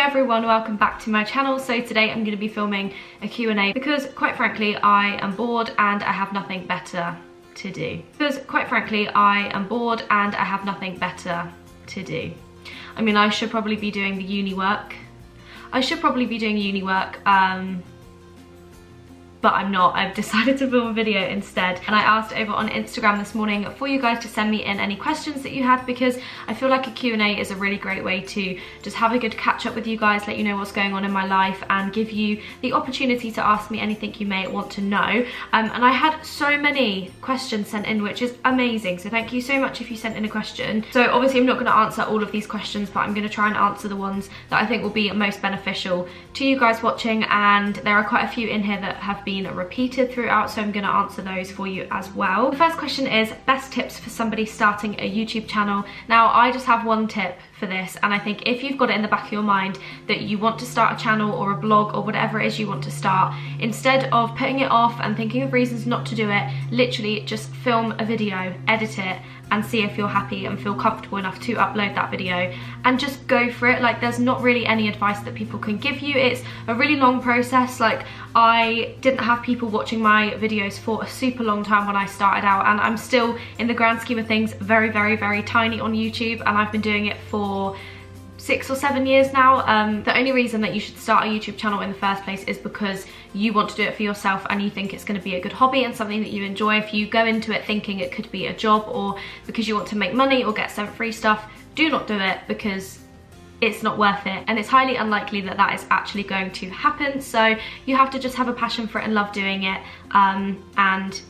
everyone, welcome back to my channel. So today I'm going to be filming a Q&A because quite frankly I am bored and I have nothing better to do. I mean, I should probably be doing the uni work. But I'm not. I've decided to film a video instead. And I asked over on Instagram this morning for you guys to send me in any questions that you had, because I feel like a Q&A is a really great way to just have a good catch up with you guys, let you know what's going on in my life and give you the opportunity to ask me anything you may want to know. And I had so many questions sent in, which is amazing. So thank you so much if you sent in a question. So obviously I'm not going to answer all of these questions, but I'm going to try and answer the ones that I think will be most beneficial to you guys watching. And there are quite a few in here that have been repeated throughout, so I'm going to answer those for you as well. The first question is best tips for somebody starting a YouTube channel. Now I just have one tip for this, and I think if you've got it in the back of your mind that you want to start a channel or a blog or whatever it is you want to start, instead of putting it off and thinking of reasons not to do it, literally just film a video, edit it, and see if you're happy and feel comfortable enough to upload that video, and just go for it. Like, there's not really any advice that people can give you. It's a really long process. Like, I didn't have people watching my videos for a super long time when I started out, and I'm still, in the grand scheme of things, very, very, very tiny on YouTube, and I've been doing it for 6 or 7 years now. The only reason that you should start a YouTube channel in the first place is because you want to do it for yourself and you think it's going to be a good hobby and something that you enjoy. If you go into it thinking it could be a job or because you want to make money or get sent free stuff, do not do it, because it's not worth it, and it's highly unlikely that that is actually going to happen. So you have to just have a passion for it and love doing it, and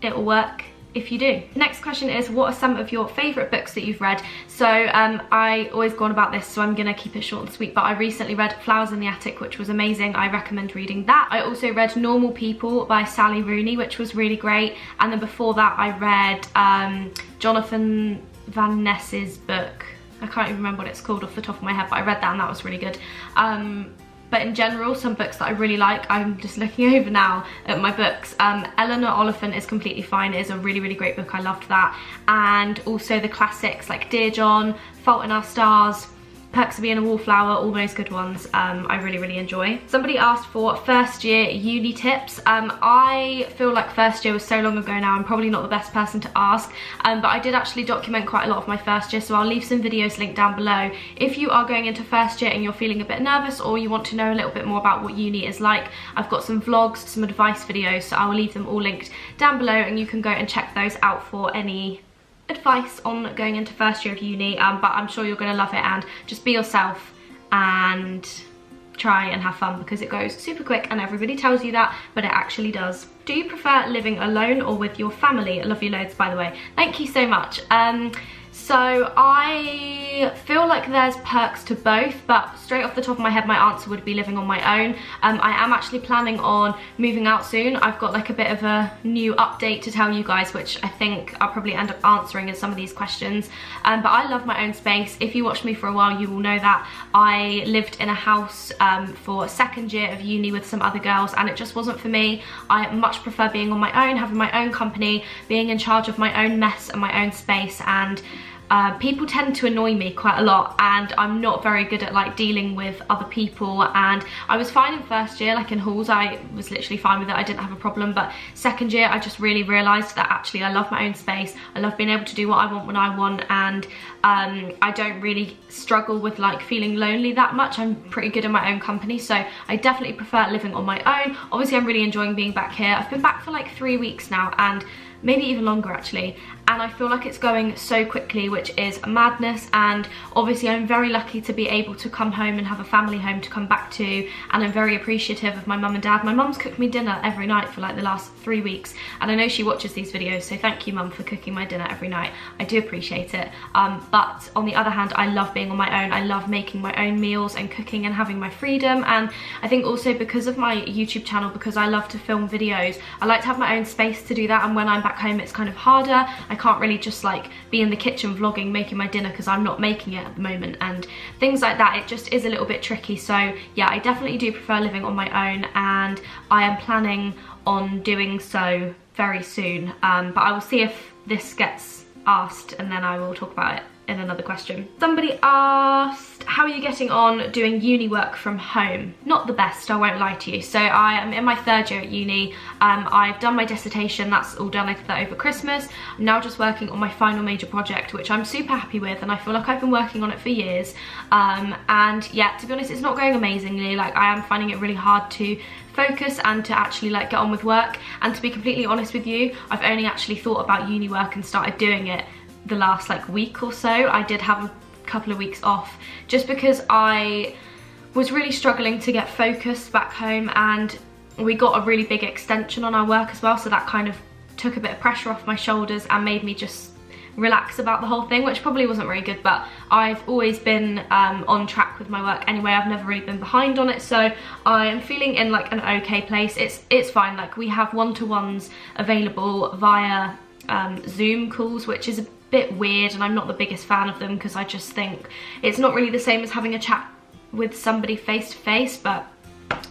it will work if you do. The next question is, what are some of your favourite books that you've read? So I always go on about this, so I'm gonna keep it short and sweet, but I recently read Flowers in the Attic, which was amazing. I recommend reading that. I also read Normal People by Sally Rooney, which was really great, and then before that I read Jonathan Van Ness's book. I can't even remember what it's called off the top of my head, but I read that and that was really good. But in general, some books that I really like, I'm just looking over now at my books. Eleanor Oliphant is Completely Fine. It is a really, really great book. I loved that. And also the classics like Dear John, Fault in Our Stars, Perks of Being a Wallflower, all those good ones I really, really enjoy. Somebody asked for first year uni tips. I feel like first year was so long ago now, I'm probably not the best person to ask, but I did actually document quite a lot of my first year, so I'll leave some videos linked down below. If you are going into first year and you're feeling a bit nervous, or you want to know a little bit more about what uni is like, I've got some vlogs, some advice videos, so I will leave them all linked down below and you can go and check those out for any advice on going into first year of uni. But I'm sure you're going to love it, and just be yourself and try and have fun, because it goes super quick and everybody tells you that, but it actually does. Do you prefer living alone or with your family? I love you loads, by the way. Thank you so much. So I feel like there's perks to both, but straight off the top of my head my answer would be living on my own. I am actually planning on moving out soon. I've got like a bit of a new update to tell you guys, which I think I'll probably end up answering in some of these questions. But I love my own space. If you watch me for a while you will know that I lived in a house for second year of uni with some other girls, and it just wasn't for me. I much prefer being on my own, having my own company, being in charge of my own mess and my own space, and people tend to annoy me quite a lot, and I'm not very good at like dealing with other people. And I was fine in first year, like in halls I was literally fine with it, I didn't have a problem, but second year I just really realised that actually I love my own space, I love being able to do what I want when I want, and I don't really struggle with like feeling lonely that much. I'm pretty good in my own company, so I definitely prefer living on my own. Obviously I'm really enjoying being back here. I've been back for like 3 weeks now, and maybe even longer actually, and I feel like it's going so quickly, which is madness. And obviously I'm very lucky to be able to come home and have a family home to come back to, and I'm very appreciative of my mum and dad. My mum's cooked me dinner every night for like the last 3 weeks, and I know she watches these videos, so thank you mum for cooking my dinner every night. I do appreciate it. But on the other hand, I love being on my own. I love making my own meals and cooking and having my freedom. And I think also because of my YouTube channel, because I love to film videos, I like to have my own space to do that, and when I'm back home it's kind of harder. I can't really just like be in the kitchen vlogging making my dinner, because I'm not making it at the moment and things like that. It just is a little bit tricky. So yeah, I definitely do prefer living on my own, and I am planning on doing so very soon. But I will see if this gets asked and then I will talk about it in another question. Somebody asked, how are you getting on doing uni work from home? Not the best, I won't lie to you. So I am in my 3rd year at uni. I've done my dissertation, that's all done. I did that over Christmas. I'm now just working on my final major project, which I'm super happy with, and I feel like I've been working on it for years. And yeah, to be honest, it's not going amazingly. Like, I am finding it really hard to focus and to actually like get on with work. And to be completely honest with you, I've only actually thought about uni work and started doing it the last like week or so. I did have a couple of weeks off just because I was really struggling to get focused back home, and we got a really big extension on our work as well, so that kind of took a bit of pressure off my shoulders and made me just relax about the whole thing, which probably wasn't very good. But I've always been on track with my work anyway. I've never really been behind on it, so I am feeling in like an okay place. It's fine. Like, we have one-to-ones available via Zoom calls, which is a bit weird, and I'm not the biggest fan of them because I just think it's not really the same as having a chat with somebody face to face, but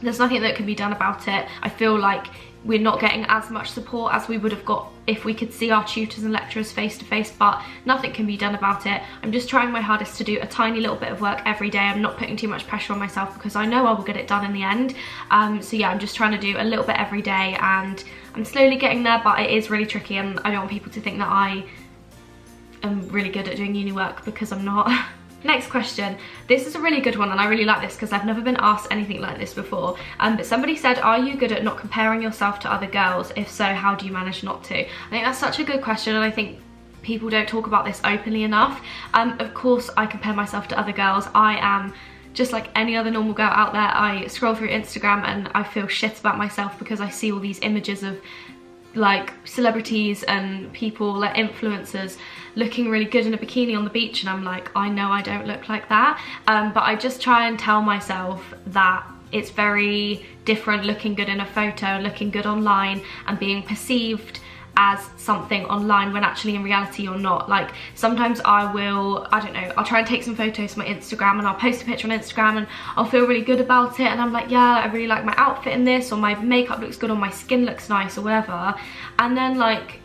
there's nothing that can be done about it. I feel like we're not getting as much support as we would have got if we could see our tutors and lecturers face to face, but nothing can be done about it. I'm just trying my hardest to do a tiny little bit of work every day. I'm not putting too much pressure on myself because I know I will get it done in the end. So yeah, I'm just trying to do a little bit every day, and I'm slowly getting there, but it is really tricky, and I don't want people to think that I am really good at doing uni work, because I'm not. Next question. This is a really good one, and I really like this because I've never been asked anything like this before. But somebody said, are you good at not comparing yourself to other girls? If so, how do you manage not to? I think that's such a good question, and I think people don't talk about this openly enough. Of course I compare myself to other girls. I am just like any other normal girl out there. I scroll through Instagram and I feel shit about myself because I see all these images of like celebrities and people like influencers looking really good in a bikini on the beach, and I'm like, I know I don't look like that. But I just try and tell myself that it's very different looking good in a photo, looking good online, and being perceived as something online when actually in reality you're not. Like, sometimes I will, I don't know, I'll try and take some photos for my Instagram, and I'll post a picture on Instagram and I'll feel really good about it, and I'm like, yeah, I really like my outfit in this, or my makeup looks good, or my skin looks nice, or whatever. And then like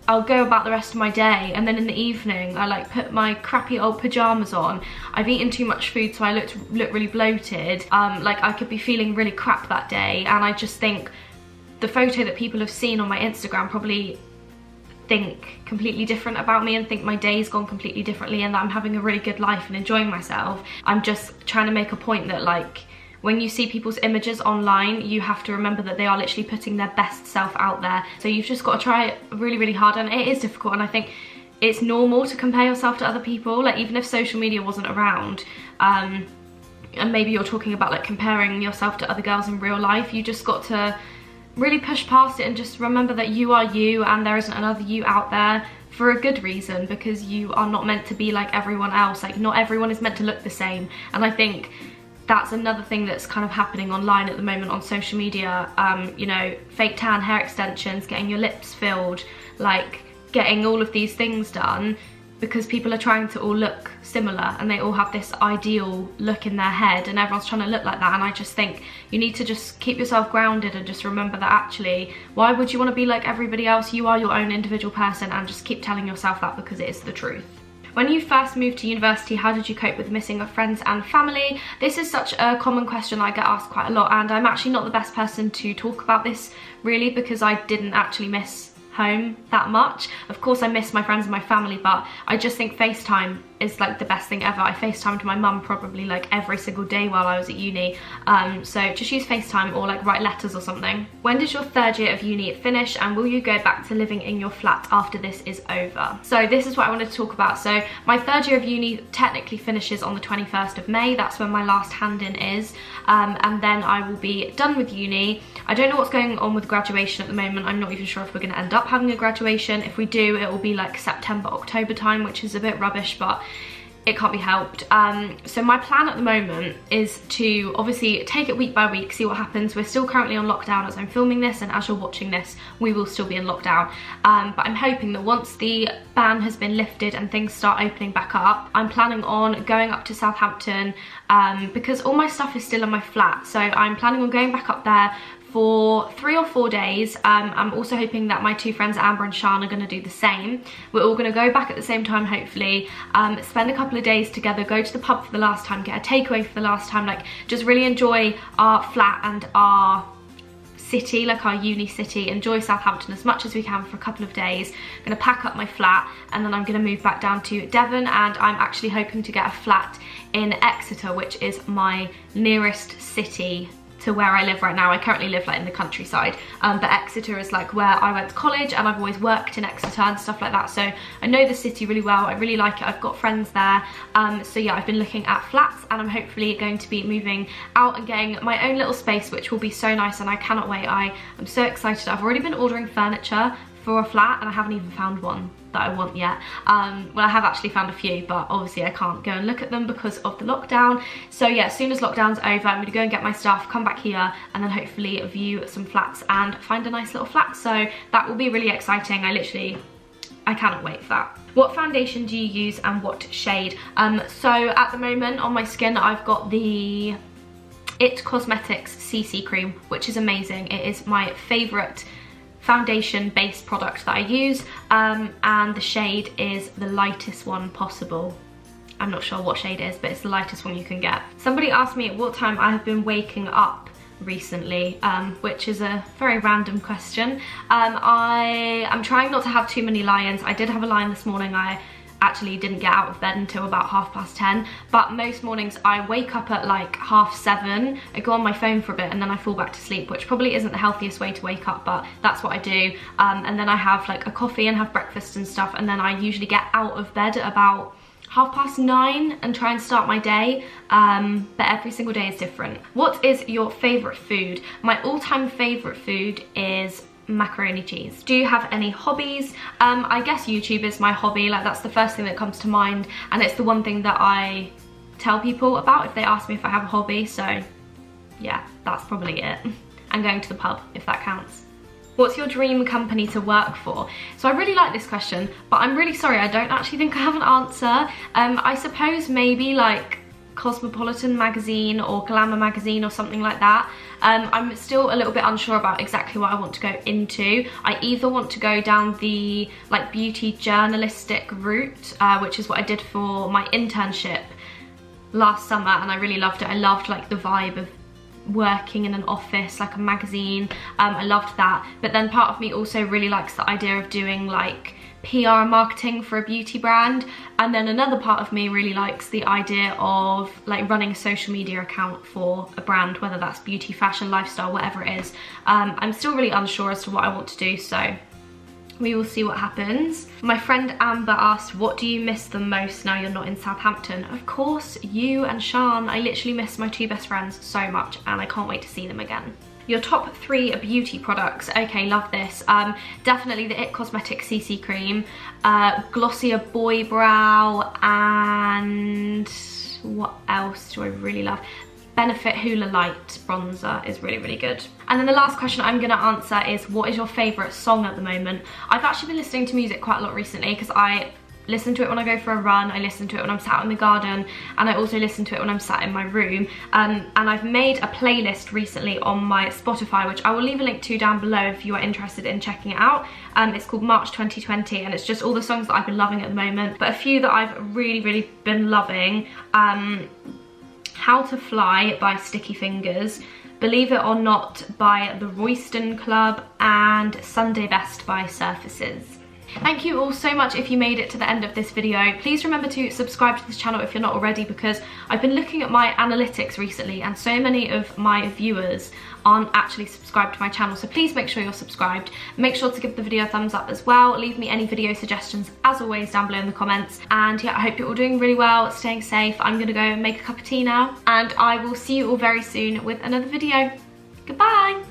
I'll go about the rest of my day, and then in the evening I like put my crappy old pajamas on. I've eaten too much food, so I look really bloated. Like, I could be feeling really crap that day, and I just think the photo that people have seen on my Instagram probably think completely different about me, and think my day's gone completely differently, and that I'm having a really good life and enjoying myself. I'm just trying to make a point that, like, when you see people's images online, you have to remember that they are literally putting their best self out there. So you've just got to try it really, really hard, and it is difficult, and I think it's normal to compare yourself to other people. Like, even if social media wasn't around, and maybe you're talking about like comparing yourself to other girls in real life, you just got to really push past it and just remember that you are you, and there isn't another you out there for a good reason, because you are not meant to be like everyone else. Like, not everyone is meant to look the same, and I think that's another thing that's kind of happening online at the moment on social media. You know, fake tan, hair extensions, getting your lips filled, like getting all of these things done because people are trying to all look similar, and they all have this ideal look in their head, and everyone's trying to look like that. And I just think you need to just keep yourself grounded and just remember that actually, why would you want to be like everybody else? You are your own individual person, and just keep telling yourself that because it is the truth. When you first moved to university, how did you cope with missing of friends and family? This is such a common question I get asked quite a lot, and I'm actually not the best person to talk about this really, because I didn't actually miss home that much. Of course I miss my friends and my family, but I just think FaceTime is like the best thing ever. I FaceTimed my mum probably like every single day while I was at uni. So just use FaceTime or like write letters or something. When does your 3rd year of uni finish, and will you go back to living in your flat after this is over? So this is what I wanted to talk about. So my 3rd year of uni technically finishes on the 21st of May. That's when my last hand-in is. And then I will be done with uni. I don't know what's going on with graduation at the moment. I'm not even sure if we're going to end up having a graduation. If we do, it will be like September, October time, which is a bit rubbish, but it can't be helped. So my plan at the moment is to obviously take it week by week, see what happens. We're still currently on lockdown as I'm filming this, and as you're watching this, we will still be in lockdown. But I'm hoping that once the ban has been lifted and things start opening back up, I'm planning on going up to Southampton, because all my stuff is still in my flat. So I'm planning on going back up there for 3 or 4 days. I'm also hoping that my 2 friends, Amber and Sean, are going to do the same. We're all going to go back at the same time, hopefully, spend a couple of days together, go to the pub for the last time, get a takeaway for the last time, like just really enjoy our flat and our city, like our uni city, enjoy Southampton as much as we can for a couple of days. I'm going to pack up my flat and then I'm going to move back down to Devon, and I'm actually hoping to get a flat in Exeter, which is my nearest city to where I live right now. I currently live like in the countryside, but Exeter is like where I went to college, and I've always worked in Exeter and stuff like that, so I know the city really well. I really like it. I've got friends there, so yeah, I've been looking at flats, and I'm hopefully going to be moving out and getting my own little space, which will be so nice, and I cannot wait. I am so excited. I've already been ordering furniture for a flat and I haven't even found one that I want yet. Well, I have actually found a few, but obviously I can't go and look at them because of the lockdown. So yeah, as soon as lockdown's over, I'm gonna go and get my stuff, come back here, and then hopefully view some flats and find a nice little flat. So that will be really exciting. I cannot wait for that. What foundation do you use and what shade? So at the moment on my skin, I've got the It Cosmetics CC cream, which is amazing. It is my favorite foundation based product that I use, and the shade is the lightest one possible. I'm not sure what shade it is, but it's the lightest one you can get. Somebody asked me at what time I have been waking up recently, which is a very random question. I'm trying not to have too many lie-ins. I did have a lie-in this morning. I actually didn't get out of bed until about 10:30, but most mornings I wake up at like 7:30, I go on my phone for a bit and then I fall back to sleep, which probably isn't the healthiest way to wake up, but that's what I do. And then I have like a coffee and have breakfast and stuff, and then I usually get out of bed at about 9:30 and try and start my day, but every single day is different. What is your favourite food? My all-time favourite food is macaroni cheese. Do you have any hobbies? I guess YouTube is my hobby. Like, that's the first thing that comes to mind, and it's the one thing that I tell people about if they ask me if I have a hobby. So yeah, that's probably it. And going to the pub, if that counts. What's your dream company to work for? So I really like this question, but I'm really sorry, I don't actually think I have an answer. I suppose maybe like Cosmopolitan magazine or Glamour magazine or something like that. I'm still a little bit unsure about exactly what I want to go into. I either want to go down the like beauty journalistic route, which is what I did for my internship last summer, and I really loved it. I loved like the vibe of working in an office, like a magazine. I loved that. But then part of me also really likes the idea of doing like PR and marketing for a beauty brand, and then another part of me really likes the idea of like running a social media account for a brand, whether that's beauty, fashion, lifestyle, whatever it is. I'm still really unsure as to what I want to do, so we will see what happens. My friend Amber asked, what do you miss the most now you're not in Southampton? Of course, you and Sean. I literally miss my 2 best friends so much, and I can't wait to see them again. Your top 3 beauty products. Okay, love this. Definitely the It Cosmetics CC cream, Glossier Boy Brow, and what else do I really love? Benefit Hoola Light bronzer is really, really good. And then the last question I'm gonna answer is, what is your favorite song at the moment? I've actually been listening to music quite a lot recently because I listen to it when I go for a run, I listen to it when I'm sat in the garden, and I also listen to it when I'm sat in my room. And I've made a playlist recently on my Spotify, which I will leave a link to down below if you are interested in checking it out. It's called March 2020, and it's just all the songs that I've been loving at the moment, but a few that I've really, really been loving. How to Fly by Sticky Fingers, Believe It or Not by the Royston Club, and Sunday Best by Surfaces. Thank you all so much if you made it to the end of this video. Please remember to subscribe to this channel if you're not already, because I've been looking at my analytics recently and so many of my viewers aren't actually subscribed to my channel, so please make sure you're subscribed. Make sure to give the video a thumbs up as well. Leave me any video suggestions as always down below in the comments, and yeah, I hope you're all doing really well, staying safe. I'm gonna go make a cup of tea now, and I will see you all very soon with another video. Goodbye.